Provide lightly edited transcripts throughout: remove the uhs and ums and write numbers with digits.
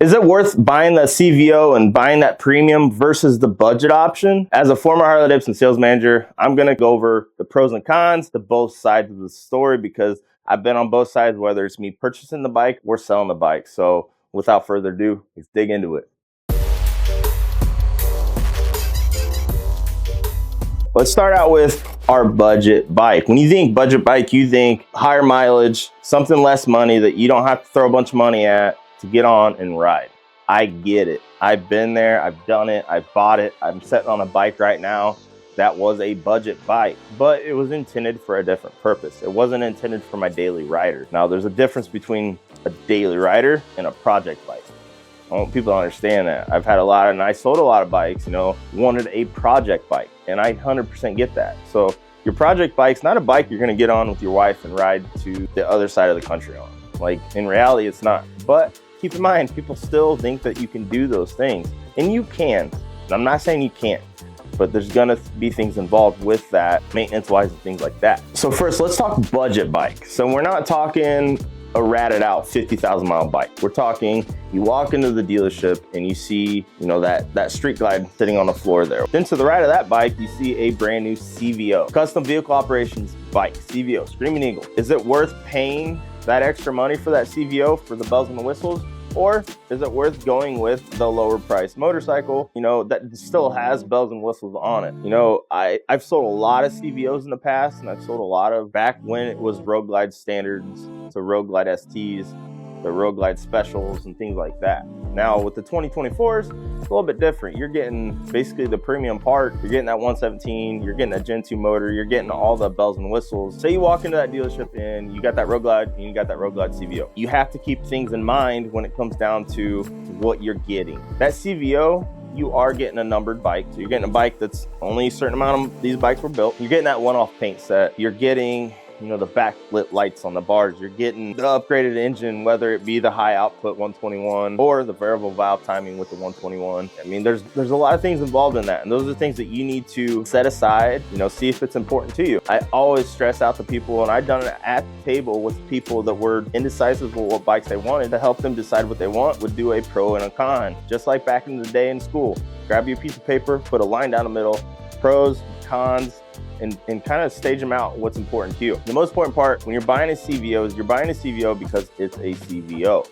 Is it worth buying the CVO and buying that premium versus the budget option? As a former Harley-Davidson sales manager, I'm gonna go over the pros and cons to both sides of the story because I've been on both sides, whether it's me purchasing the bike or selling the bike. So without further ado, let's dig into it. Let's start out with our budget bike. When you think budget bike, you think higher mileage, something less money that you don't have to throw a bunch of money at to get on and ride. I get it. I've been there, I've done it, I've bought it. I'm sitting on a bike right now that was a budget bike, but it was intended for a different purpose. It wasn't intended for my daily rider. Now there's a difference between a daily rider and a project bike. I want people to understand that. I've had and I sold a lot of bikes, wanted a project bike, and I 100% get that. So your project bike's not a bike you're gonna get on with your wife and ride to the other side of the country on. Like, in reality, it's not. But keep in mind, people still think that you can do those things, and you can. And I'm not saying you can't, but there's gonna be things involved with that, maintenance-wise and things like that. So first, let's talk budget bike. So we're not talking a ratted out 50,000 mile bike. We're talking, you walk into the dealership and you see, that Street Glide sitting on the floor there. Then to the right of that bike, you see a brand new CVO, custom vehicle operations bike, CVO, Screaming Eagle. Is it worth paying that extra money for that CVO for the bells and the whistles? Or is it worth going with the lower price motorcycle, that still has bells and whistles on it? I've sold a lot of CVOs in the past, and I've sold a lot of back when it was Road Glide standards to Road Glide STs, the Road Glide specials and things like that. Now with the 2024s, it's a little bit different. You're getting basically the premium part. You're getting that 117, you're getting a Gen 2 motor, you're getting all the bells and whistles. Say you walk into that dealership and you got that Road Glide and you got that Road Glide CVO. You have to keep things in mind when it comes down to what you're getting. That CVO, you are getting a numbered bike. So you're getting a bike that's only a certain amount of these bikes were built. You're getting that one-off paint set. You're getting the backlit lights on the bars. You're getting the upgraded engine, whether it be the high output 121 or the variable valve timing with the 121. I mean, there's a lot of things involved in that. And those are things that you need to set aside, see if it's important to you. I always stress out to people, and I've done it at the table with people that were indecisive with what bikes they wanted, to help them decide what they want, would do a pro and a con. Just like back in the day in school, grab your piece of paper, put a line down the middle, pros, cons, and kind of stage them out what's important to you. The most important part when you're buying a CVO is you're buying a CVO because it's a CVO.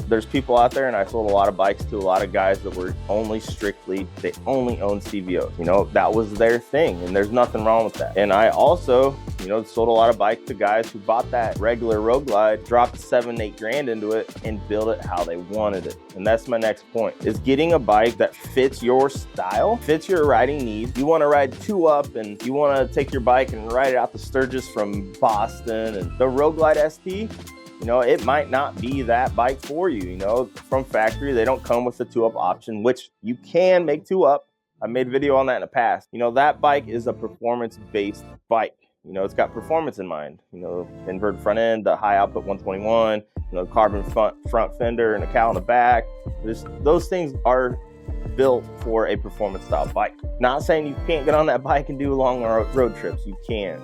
There's people out there, and I sold a lot of bikes to a lot of guys that were they only own CVOs. That was their thing, and there's nothing wrong with that. And I also, sold a lot of bikes to guys who bought that regular Road Glide, dropped 7-8 grand into it, and built it how they wanted it. And that's my next point, is getting a bike that fits your style, fits your riding needs. You want to ride 2-up, and you want to take your bike and ride it out to Sturgis from Boston, and the Road Glide ST, it might not be that bike for you. From factory, they don't come with the 2-up option, which you can make 2-up. I made a video on that in the past. That bike is a performance-based bike. It's got performance in mind. Inverted front end, the high output 121, carbon front fender and a cowl in the back. Those things are built for a performance style bike. Not saying you can't get on that bike and do long road trips. You can.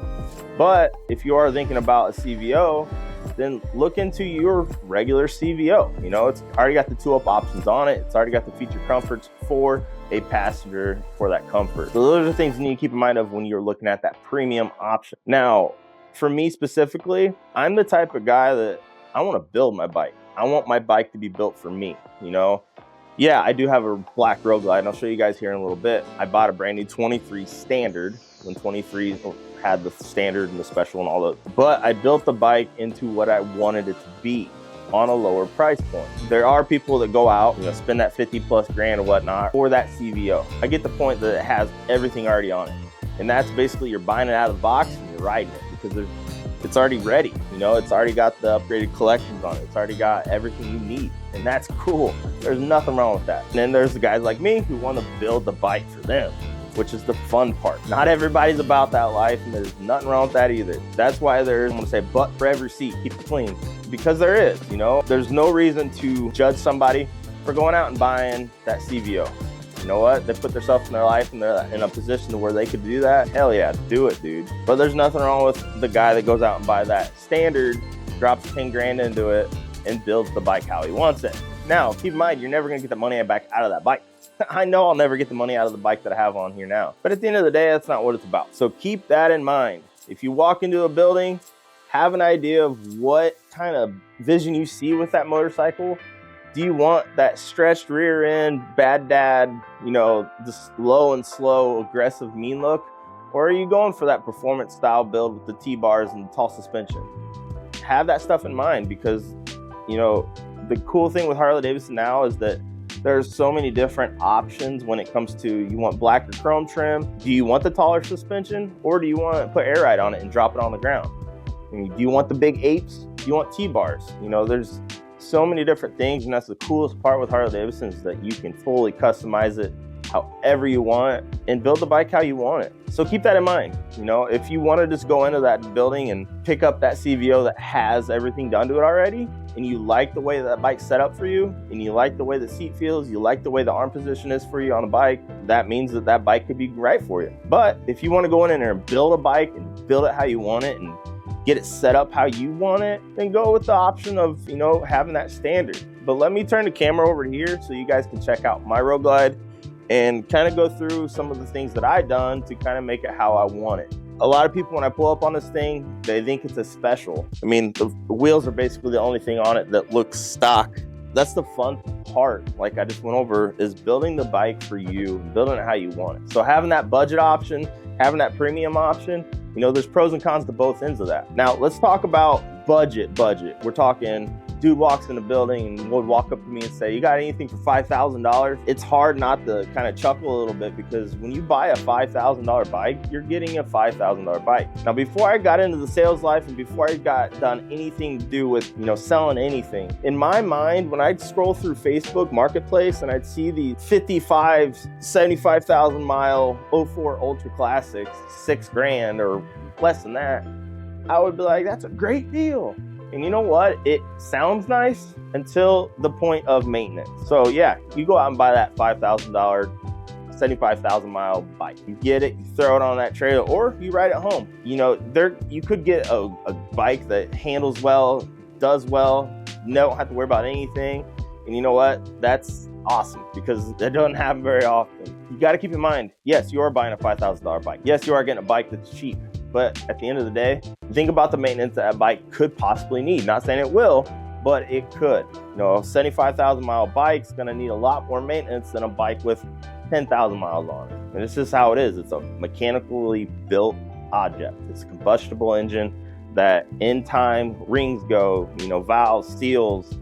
But if you are thinking about a CVO, then look into your regular CVO. It's already got the 2-up options on it. It's already got the feature comforts for a passenger for that comfort. So those are things you need to keep in mind of when you're looking at that premium option. Now, for me specifically, I'm the type of guy that I want to build my bike. I want my bike to be built for me, Yeah, I do have a black Road Glide, and I'll show you guys here in a little bit. I bought a brand new 23 standard when 23 had the standard and the special and all that. But I built the bike into what I wanted it to be on a lower price point. There are people that go out, spend that 50+ grand or whatnot for that CVO. I get the point that it has everything already on it. And that's basically, you're buying it out of the box and you're riding it because it's already ready. It's already got the upgraded collections on it. It's already got everything you need. And that's cool. There's nothing wrong with that. And then there's the guys like me who want to build the bike for them, which is the fun part. Not everybody's about that life, and there's nothing wrong with that either. That's why there's, I'm gonna say, butt for every seat, keep it clean. Because there is, there's no reason to judge somebody for going out and buying that CVO. You know what? They put themselves in their life and they're in a position to where they could do that. Hell yeah, do it, dude. But there's nothing wrong with the guy that goes out and buy that standard, drops 10 grand into it, and builds the bike how he wants it. Now, keep in mind, you're never gonna get the money back out of that bike. I know I'll never get the money out of the bike that I have on here now. But at the end of the day, that's not what it's about. So keep that in mind. If you walk into a building, have an idea of what kind of vision you see with that motorcycle. Do you want that stretched rear end, bad dad, this low and slow, aggressive, mean look? Or are you going for that performance style build with the T-bars and the tall suspension? Have that stuff in mind, because, the cool thing with Harley-Davidson now is that there's so many different options when it comes to, you want black or chrome trim? Do you want the taller suspension, or do you want to put air ride on it and drop it on the ground? Do you want the big apes? Do you want T-bars? There's so many different things, and that's the coolest part with Harley-Davidson, is that you can fully customize it however you want and build the bike how you want it. So keep that in mind. If you want to just go into that building and pick up that CVO that has everything done to it already, and you like the way that bike's set up for you, and you like the way the seat feels, you like the way the arm position is for you on the bike, that means that bike could be right for you. But if you want to go in there and build a bike and build it how you want it and get it set up how you want it, then go with the option of, having that standard. But let me turn the camera over here so you guys can check out my Road Glide and kind of go through some of the things that I've done to kind of make it how I want it. A lot of people, when I pull up on this thing, they think it's a special. The wheels are basically the only thing on it that looks stock. That's the fun part, like I just went over, is building the bike for you, building it how you want it. So having that budget option, having that premium option, there's pros and cons to both ends of that. Now, let's talk about budget. We're talking, dude walks in the building and would walk up to me and say, you got anything for $5,000? It's hard not to kind of chuckle a little bit, because when you buy a $5,000 bike, you're getting a $5,000 bike. Now, before I got into the sales life and before I got done anything to do with, selling anything, in my mind, when I'd scroll through Facebook Marketplace and I'd see the 55, 75,000 mile 04 Ultra Classics, $6,000 or less than that, I would be like, that's a great deal. And you know what? It sounds nice until the point of maintenance. So yeah, you go out and buy that $5,000, 75,000 mile bike. You get it, you throw it on that trailer, or you ride it home. You could get a bike that handles well, does well, don't have to worry about anything. And you know what? That's awesome, because that doesn't happen very often. You got to keep in mind, yes, you are buying a $5,000 bike. Yes, you are getting a bike that's cheap. But at the end of the day, think about the maintenance that a bike could possibly need. Not saying it will, but it could. A 75,000 mile bike's gonna need a lot more maintenance than a bike with 10,000 miles on it. And it's just how it is. It's a mechanically built object. It's a combustible engine that in time, rings go, valves, seals,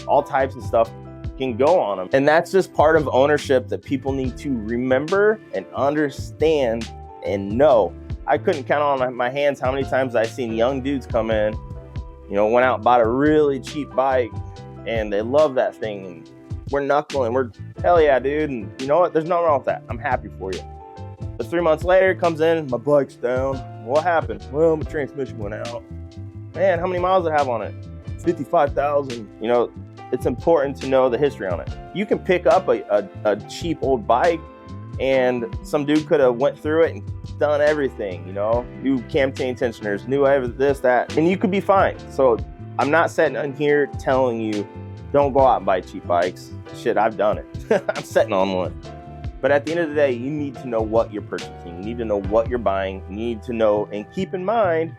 all types of stuff can go on them. And that's just part of ownership that people need to remember and understand and know. I couldn't count on my hands how many times I've seen young dudes come in, went out and bought a really cheap bike, and they love that thing, and we're knuckling, we're, hell yeah, dude, and you know what, there's nothing wrong with that. I'm happy for you. But 3 months later, it comes in, my bike's down. What happened? Well, my transmission went out. Man, how many miles does it have on it? 55,000. It's important to know the history on it. You can pick up a cheap old bike, and some dude could have went through it and done everything, new cam chain tensioners, new this, that, and you could be fine. So I'm not sitting in here telling you don't go out and buy cheap bikes. Shit, I've done it. I'm sitting on one. But at the end of the day, you need to know what you're purchasing. You need to know what you're buying. You need to know and keep in mind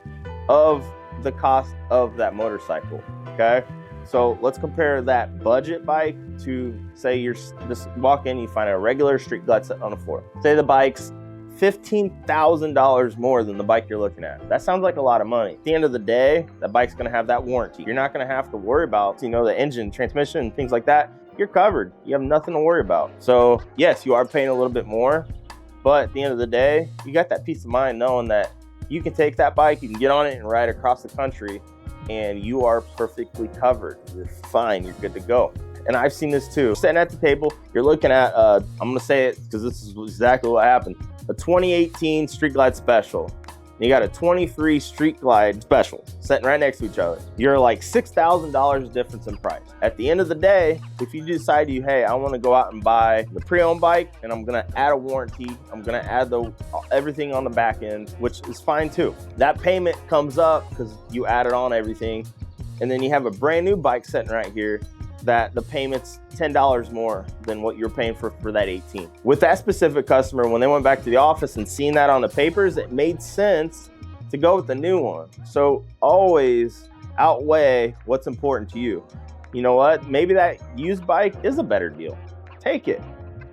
of the cost of that motorcycle, okay? So let's compare that budget bike to, say you're just walk in, you find a regular street glide set on the floor. Say the bike's $15,000 more than the bike you're looking at. That sounds like a lot of money. At the end of the day, that bike's gonna have that warranty. You're not gonna have to worry about, the engine, transmission, and things like that. You're covered. You have nothing to worry about. So yes, you are paying a little bit more, but at the end of the day, you got that peace of mind knowing that you can take that bike, you can get on it and ride across the country, and you are perfectly covered. You're fine, you're good to go. And I've seen this too. Sitting at the table, you're looking at, I'm gonna say it because this is exactly what happened. A 2018 Street Glide Special. You got a 23 Street Glide Special sitting right next to each other. You're like $6,000 difference in price. At the end of the day, if you decide hey, I wanna go out and buy the pre-owned bike and I'm gonna add a warranty, I'm gonna add everything on the back end, which is fine too. That payment comes up because you added on everything. And then you have a brand new bike sitting right here that the payment's $10 more than what you're paying for that 18. With that specific customer, when they went back to the office and seen that on the papers, it made sense to go with the new one. So always outweigh what's important to you. You know what? Maybe that used bike is a better deal. Take it.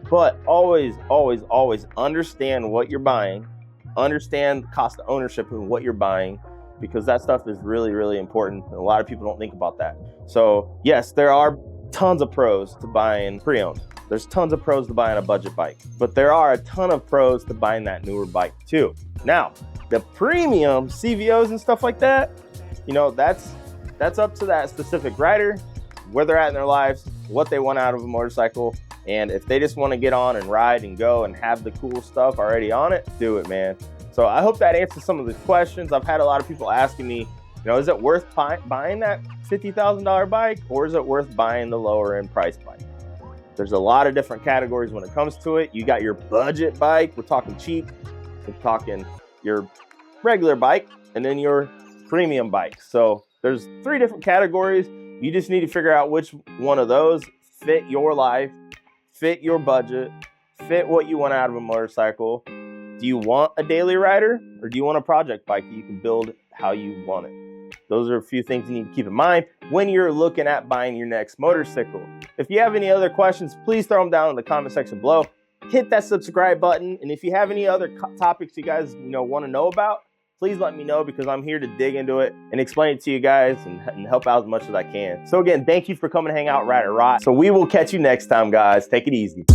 But always, always, always understand what you're buying. Understand the cost of ownership and what you're buying, because that stuff is really, really important. And a lot of people don't think about that. So yes, there are tons of pros to buying pre-owned. There's tons of pros to buying a budget bike, but there are a ton of pros to buying that newer bike too. Now, the premium CVOs and stuff like that, you know, that's up to that specific rider, where they're at in their lives, what they want out of a motorcycle. And if they just want to get on and ride and go and have the cool stuff already on it, do it, man. So I hope that answers some of the questions. I've had a lot of people asking me, you know, is it worth buying that $50,000 bike, or is it worth buying the lower end price bike? There's a lot of different categories when it comes to it. You got your budget bike, we're talking cheap, we're talking your regular bike, and then your premium bike. So there's 3 different categories. You just need to figure out which one of those fit your life, fit your budget, fit what you want out of a motorcycle. Do you want a daily rider, or do you want a project bike that you can build how you want it? Those are a few things you need to keep in mind when you're looking at buying your next motorcycle. If you have any other questions, please throw them down in the comment section below. Hit that subscribe button. And if you have any other topics you guys want to know about, please let me know, because I'm here to dig into it and explain it to you guys and help out as much as I can. So again, thank you for coming to hang out at RideOrRot. So we will catch you next time, guys. Take it easy.